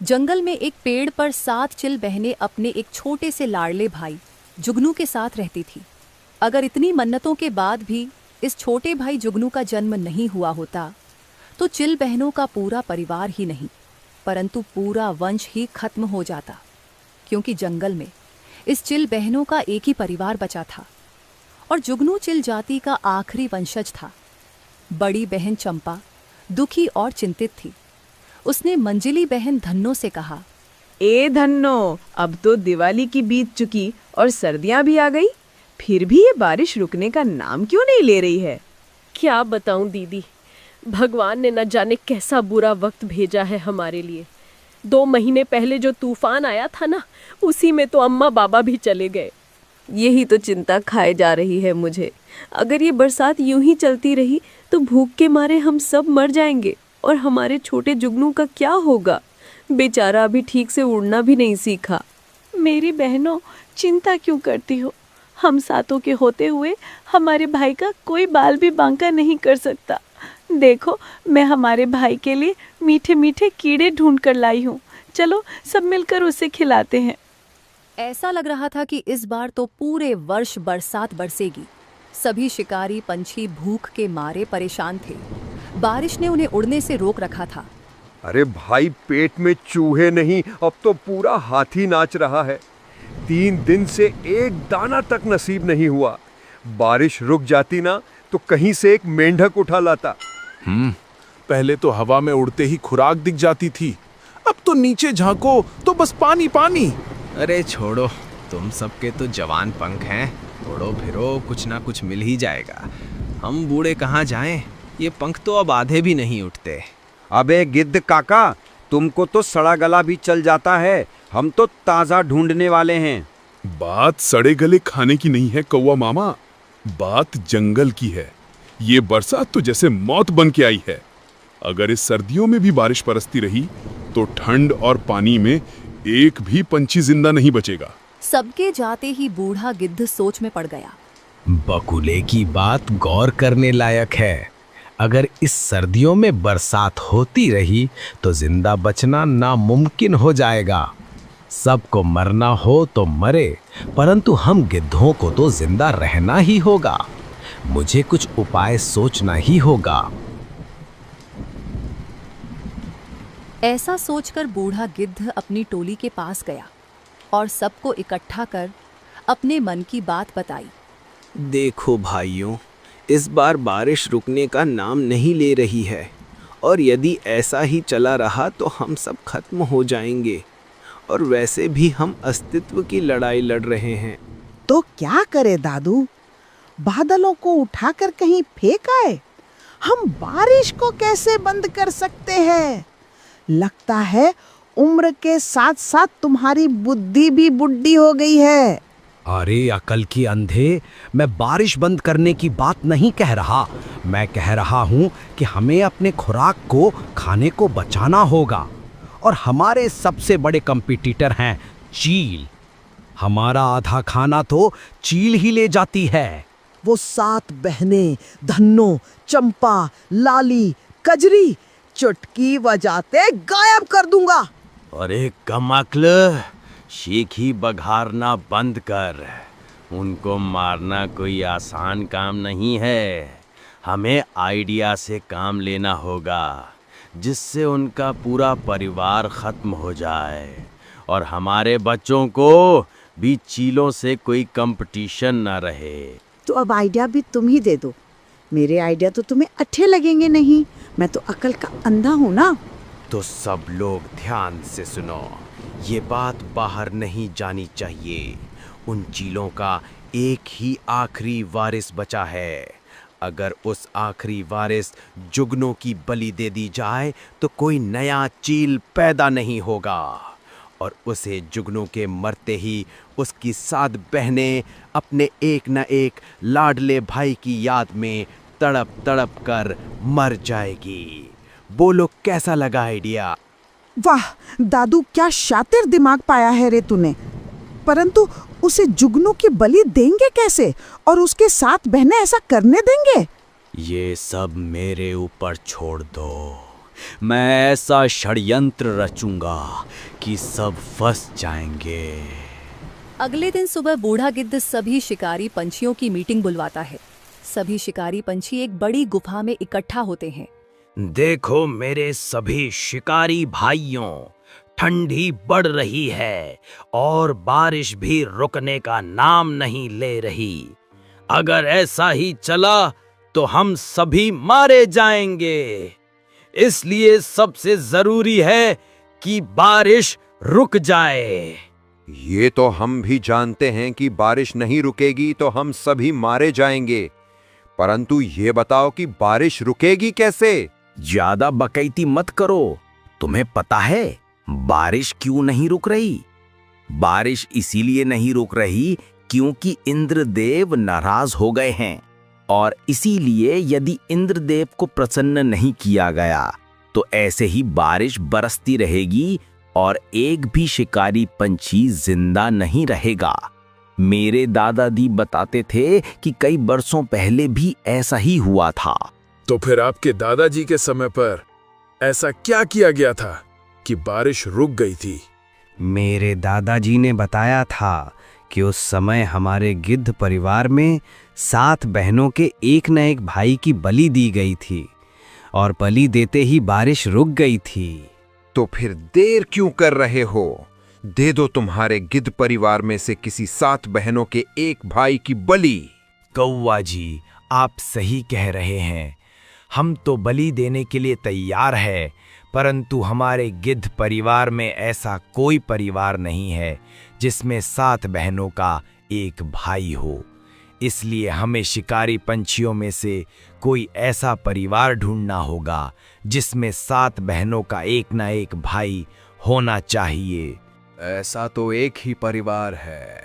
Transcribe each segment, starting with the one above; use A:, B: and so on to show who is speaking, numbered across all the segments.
A: जंगल में एक पेड़ पर 7 चिल बहनें अपने एक छोटे से लाडले भाई जुगनू के साथ रहती थी। अगर इतनी मन्नतों के बाद भी इस छोटे भाई जुगनू का जन्म नहीं हुआ होता तो चिल बहनों का पूरा परिवार ही नहीं परंतु पूरा वंश ही खत्म हो जाता, क्योंकि जंगल में इस चिल बहनों का एक ही परिवार बचा था और जुगनू चिल जाति का आखिरी वंशज था। बड़ी बहन चंपा दुखी और चिंतित थी। उसने मंजिली बहन धन्नो से कहा,
B: ए धन्नो, अब तो दिवाली की बीत चुकी और सर्दियां भी आ गई, फिर भी ये बारिश रुकने का नाम क्यों नहीं ले रही है।
C: क्या बताऊं दीदी, भगवान ने न जाने कैसा बुरा वक्त भेजा है हमारे लिए। 2 महीने पहले जो तूफान आया था ना, उसी में तो अम्मा बाबा भी चले गए।
B: यही तो चिंता खाए जा रही है मुझे। अगर ये बरसात यूं ही चलती रही तो भूख के मारे हम सब मर जाएंगे और हमारे छोटे जुगनू का क्या होगा। बेचारा अभी ठीक से उड़ना भी नहीं सीखा। मेरी बहनों, चिंता क्यों करती हो? हम सातों के होते हुए हमारे भाई का कोई बाल भी बांका नहीं कर सकता। देखो, मैं हमारे भाई के लिए मीठे मीठे कीड़े ढूंढ कर लाई हूँ। चलो सब मिलकर उसे खिलाते हैं।
A: ऐसा लग रहा था कि इस बार तो पूरे वर्ष बरसात बरसेगी। सभी शिकारी पंछी भूख के मारे परेशान थे। बारिश ने उन्हें उड़ने से रोक रखा था।
D: अरे भाई, पेट में चूहे नहीं, अब तो पूरा हाथी नाच रहा है। 3 दिन से एक दाना तक नसीब नहीं हुआ। बारिश रुक जाती ना तो कहीं से एक मेंढक उठा लाता।
E: पहले तो हवा में उड़ते ही खुराक दिख जाती थी, अब तो नीचे झांको तो बस पानी पानी।
F: अरे छोड़ो, तुम सबके तो जवान पंख हैं, उड़ो फिरो, कुछ ना कुछ मिल ही जाएगा। हम बूढ़े कहाँ जाएं, ये पंख तो अब आधे भी नहीं उठते।
G: अबे गिद्ध काका, तुमको तो सड़ा गला भी चल जाता है, हम तो ताज़ा ढूंढने वाले हैं।
E: बात सड़े गले खाने की नहीं है कौवा मामा, बात जंगल की है। ये बरसात तो जैसे मौत बन के आई है। अगर इस सर्दियों में भी बारिश बरसती रही तो ठंड और पानी में एक भी पंछी जिंदा नहीं बचेगा।
A: सबके जाते ही बूढ़ा गिद्ध सोच में पड़ गया।
F: बकुले की बात गौर करने लायक है। अगर इस सर्दियों में बरसात होती रही तो जिंदा बचना नामुमकिन हो जाएगा। सबको मरना हो तो मरे, परंतु हम गिद्धों को तो जिंदा रहना ही होगा। मुझे कुछ उपाय सोचना ही होगा।
A: ऐसा सोचकर बूढ़ा गिद्ध अपनी टोली के पास गया और सबको इकट्ठा कर अपने मन की बात बताई।
F: देखो भाइयों, इस बार बारिश रुकने का नाम नहीं ले रही है और यदि ऐसा ही चला रहा तो हम सब खत्म हो जाएंगे। और वैसे भी हम अस्तित्व की लड़ाई लड़ रहे हैं।
H: तो क्या करे दादू? बादलों को उठाकर कहीं फेंक आए? हम बारिश को कैसे बंद कर सकते हैं? लगता है उम्र के साथ साथ तुम्हारी बुद्धि भी बुढ़ी हो गई है।
I: अरे अकल की अंधे, मैं बारिश बंद करने की बात नहीं कह रहा। मैं कह रहा हूँ कि हमें अपने खुराक को, खाने को बचाना होगा। और हमारे सबसे बड़े कंपटीटर हैं चील। हमारा आधा खाना तो चील ही ले जाती है।
H: वो 7 बहनें धन्नो, चंपा, लाली, कजरी चुटकी बजाते गायब कर दूंगा।
J: अरे कमअक्ल, शीखी बघारना बंद कर। उनको मारना कोई आसान काम नहीं है। हमें आइडिया से काम लेना होगा जिससे उनका पूरा परिवार खत्म हो जाए और हमारे बच्चों को भी चीलों से कोई कंपटीशन ना रहे।
H: तो अब आइडिया भी तुम ही दे दो। मेरे आइडिया तो तुम्हें अच्छे लगेंगे नहीं, मैं तो अकल का अंधा हूँ ना।
F: तो सब लोग ध्यान से सुनो, ये बात बाहर नहीं जानी चाहिए। उन चीलों का एक ही आखिरी वारिस बचा है। अगर उस आखिरी वारिस जुगनों की बलि दे दी जाए तो कोई नया चील पैदा नहीं होगा और उसे जुगनों के मरते ही उसकी 7 बहनें अपने एक न एक लाडले भाई की याद में तड़प तड़प कर मर जाएगी। बोलो कैसा लगा आइडिया?
H: वाह दादू, क्या शातिर दिमाग पाया है रे तूने। परंतु उसे जुगनू की बलि देंगे कैसे और उसके 7 बहनें ऐसा करने देंगे?
J: ये सब मेरे ऊपर छोड़ दो।
F: मैं ऐसा षड्यंत्र रचूंगा कि सब फंस जाएंगे।
A: अगले दिन सुबह बूढ़ा गिद्ध सभी शिकारी पंछियों की मीटिंग बुलवाता है। सभी शिकारी पंछी एक बड़ी गुफा में इकट्ठा होते हैं।
J: देखो मेरे सभी शिकारी भाइयों, ठंडी बढ़ रही है और बारिश भी रुकने का नाम नहीं ले रही। अगर ऐसा ही चला तो हम सभी मारे जाएंगे। इसलिए सबसे जरूरी है कि बारिश रुक जाए।
D: ये तो हम भी जानते हैं कि बारिश नहीं रुकेगी तो हम सभी मारे जाएंगे, परंतु ये बताओ कि बारिश रुकेगी कैसे?
F: ज्यादा बकैती मत करो। तुम्हें पता है बारिश क्यों नहीं रुक रही? बारिश इसीलिए नहीं रुक रही क्योंकि इंद्रदेव नाराज हो गए हैं, और इसीलिए यदि इंद्रदेव को प्रसन्न नहीं किया गया तो ऐसे ही बारिश बरसती रहेगी और एक भी शिकारी पंछी जिंदा नहीं रहेगा। मेरे दादाजी बताते थे कि कई बरसों पहले भी ऐसा ही हुआ था।
E: तो फिर आपके दादाजी के समय पर ऐसा क्या किया गया था कि बारिश रुक गई थी?
I: मेरे दादाजी ने बताया था कि उस समय हमारे गिद्ध परिवार में 7 बहनों के एक न एक भाई की बलि दी गई थी, और बलि देते ही बारिश रुक गई थी।
D: तो फिर देर क्यों कर रहे हो? दे दो तुम्हारे गिद्ध परिवार में से किसी 7 बहनों के एक भाई की बलि।
F: कौवा जी, आप सही कह रहे हैं। हम तो बलि देने के लिए तैयार है, परंतु हमारे गिद्ध परिवार में ऐसा कोई परिवार नहीं है जिसमें 7 बहनों का एक भाई हो। इसलिए हमें शिकारी पंछियों में से कोई ऐसा परिवार ढूंढना होगा जिसमें 7 बहनों का एक ना एक भाई होना चाहिए।
K: ऐसा तो एक ही परिवार है,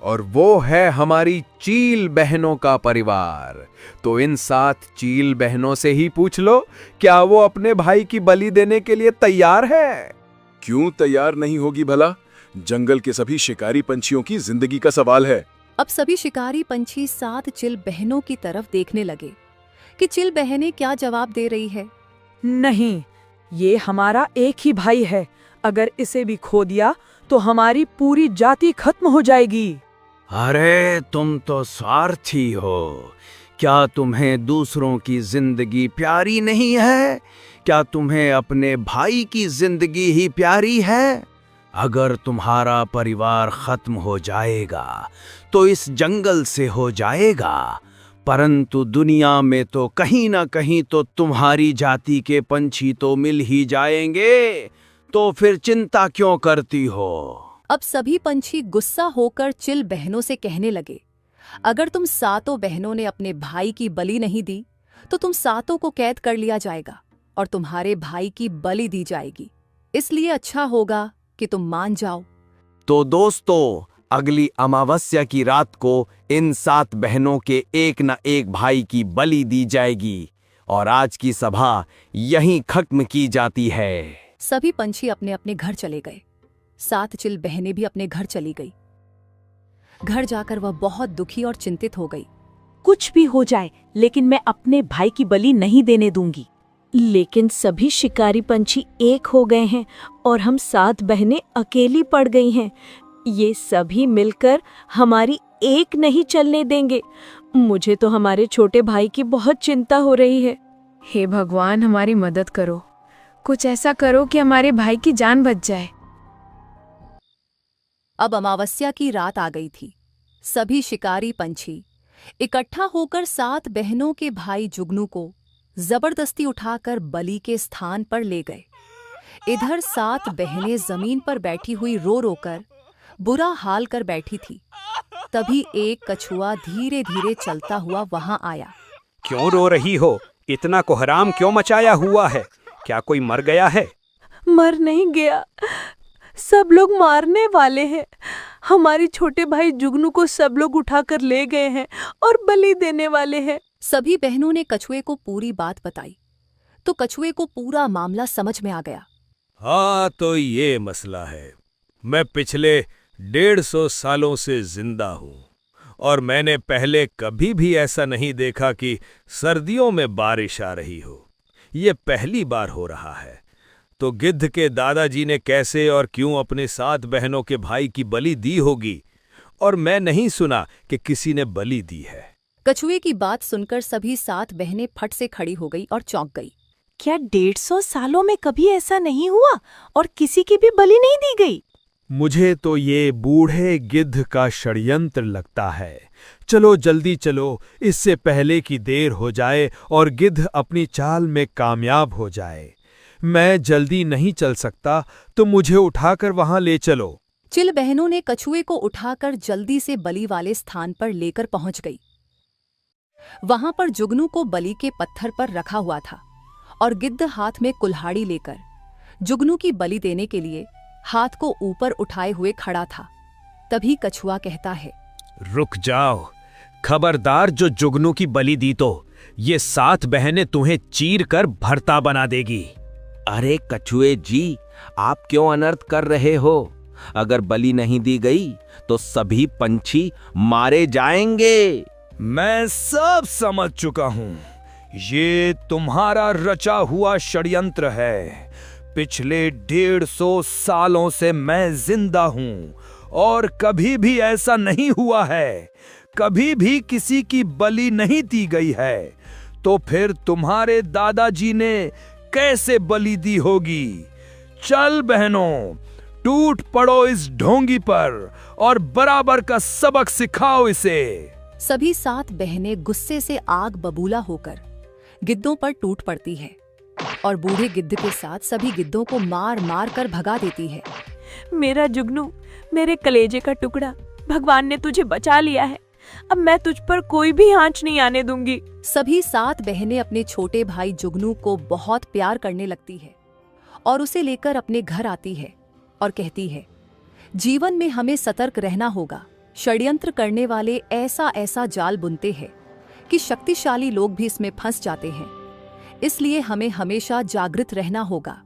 K: और वो है हमारी चील बहनों का परिवार। तो इन 7 चील बहनों से ही पूछ लो, क्या वो अपने भाई की बलि देने के लिए तैयार है?
E: क्यों तैयार नहीं होगी भला? जंगल के सभी शिकारी पंछियों की जिंदगी का सवाल है।
A: अब सभी शिकारी पंछी 7 चिल बहनों की तरफ देखने लगे कि चिल बहनें क्या जवाब दे रही है।
L: नहीं, ये हमारा एक ही भाई है। अगर इसे भी खो दिया तो हमारी पूरी जाति खत्म हो जाएगी।
J: अरे तुम तो स्वार्थी हो। क्या तुम्हें दूसरों की जिंदगी प्यारी नहीं है? क्या तुम्हें अपने भाई की जिंदगी ही प्यारी है? अगर तुम्हारा परिवार खत्म हो जाएगा तो इस जंगल से हो जाएगा, परंतु दुनिया में तो कहीं ना कहीं तो तुम्हारी जाति के पंछी तो मिल ही जाएंगे। तो फिर चिंता क्यों करती हो?
A: अब सभी पंछी गुस्सा होकर चिल बहनों से कहने लगे, अगर तुम 7 बहनों ने अपने भाई की बलि नहीं दी तो तुम 7 को कैद कर लिया जाएगा और तुम्हारे भाई की बलि दी जाएगी। इसलिए अच्छा होगा कि तुम मान जाओ।
F: तो दोस्तों, अगली अमावस्या की रात को इन 7 बहनों के एक न एक भाई की बलि दी जाएगी और आज की सभा यहीं खत्म की जाती है।
A: सभी पंछी अपने अपने घर चले गए। 7 चिल बहनें भी अपने घर चली गई। घर जाकर वह बहुत दुखी और चिंतित हो गई।
C: कुछ भी हो जाए, लेकिन मैं अपने भाई की बलि नहीं देने दूंगी। लेकिन सभी शिकारी पंछी एक हो गए हैं और हम 7 बहनें अकेली पड़ गई हैं। ये सभी मिलकर हमारी एक नहीं चलने देंगे। मुझे तो हमारे छोटे भाई की बहुत चिंता हो रही है।
M: हे भगवान, हमारी मदद करो। कुछ ऐसा करो कि हमारे भाई की जान बच जाए।
A: अब अमावस्या की रात आ गई थी। सभी शिकारी पंछी इकट्ठा होकर 7 बहनों के भाई जुगनू को जबरदस्ती उठाकर बलि के स्थान पर ले गए। इधर 7 बहनें जमीन पर बैठी हुई रो रो कर बुरा हाल कर बैठी थी। तभी एक कछुआ धीरे धीरे चलता हुआ वहां आया।
N: क्यों रो रही हो? इतना कोहराम क्यों मचाया हुआ है? क्या कोई मर गया है?
C: मर नहीं गया, सब लोग मारने वाले हैं। हमारे छोटे भाई जुगनू को सब लोग उठाकर ले गए हैं और बलि देने वाले हैं।
A: सभी बहनों ने कछुए को पूरी बात बताई तो कछुए को पूरा मामला समझ में आ गया।
K: हाँ, तो ये मसला है। मैं पिछले 150 सालों से जिंदा हूँ और मैंने पहले कभी भी ऐसा नहीं देखा कि सर्दियों में बारिश आ रही हो।
N: ये पहली बार हो रहा है। तो गिद्ध के दादाजी ने कैसे और क्यों अपने 7 बहनों के भाई की बलि दी होगी, और मैं नहीं सुना कि किसी ने बलि दी है।
A: कछुए की बात सुनकर सभी 7 बहनें फट से खड़ी हो गई और चौंक गई।
C: क्या 150 सालों में कभी ऐसा नहीं हुआ और किसी की भी बलि नहीं दी गई?
N: मुझे तो ये बूढ़े गिद्ध का षड्यंत्र लगता है। चलो जल्दी चलो, इससे पहले कि देर हो जाए और गिद्ध अपनी चाल में कामयाब हो जाए। मैं जल्दी नहीं चल सकता, तो मुझे उठाकर वहां ले चलो।
A: चिल बहनों ने कछुए को उठाकर जल्दी से बलि वाले स्थान पर लेकर पहुंच गई। वहां पर जुगनू को बलि के पत्थर पर रखा हुआ था और गिद्ध हाथ में कुल्हाड़ी लेकर जुगनू की बलि देने के लिए हाथ को ऊपर उठाए हुए खड़ा था। तभी कछुआ कहता है,
I: रुक जाओ, खबरदार जो जुगनू की बलि दी तो ये 7 बहनें तुम्हें चीर कर भरता बना देगी।
F: अरे कछुए जी, आप क्यों अनर्थ कर रहे हो? अगर बलि नहीं दी गई तो सभी पंछी मारे जाएंगे।
N: मैं सब समझ चुका हूं। ये तुम्हारा रचा हुआ षड्यंत्र है। पिछले 150 सालों से मैं जिंदा हूं और कभी भी ऐसा नहीं हुआ है। कभी भी किसी की बलि नहीं दी गई है। तो फिर तुम्हारे दादाजी ने कैसे बलि दी होगी? चल बहनों, टूट पड़ो इस ढोंगी पर और बराबर का सबक सिखाओ इसे।
A: सभी 7 बहनें गुस्से से आग बबूला होकर गिद्धों पर टूट पड़ती है और बूढ़े गिद्ध के साथ सभी गिद्धों को मार मार कर भगा देती है।
C: मेरा जुगनू, मेरे कलेजे का टुकड़ा, भगवान ने तुझे बचा लिया है। अब मैं तुझ पर कोई भी आंच नहीं आने दूंगी।
A: सभी 7 बहनें अपने छोटे भाई जुगनू को बहुत प्यार करने लगती है और उसे लेकर अपने घर आती है और कहती है, जीवन में हमें सतर्क रहना होगा। षड्यंत्र करने वाले ऐसा ऐसा जाल बुनते हैं कि शक्तिशाली लोग भी इसमें फंस जाते हैं। इसलिए हमें हमेशा जागृत रहना होगा।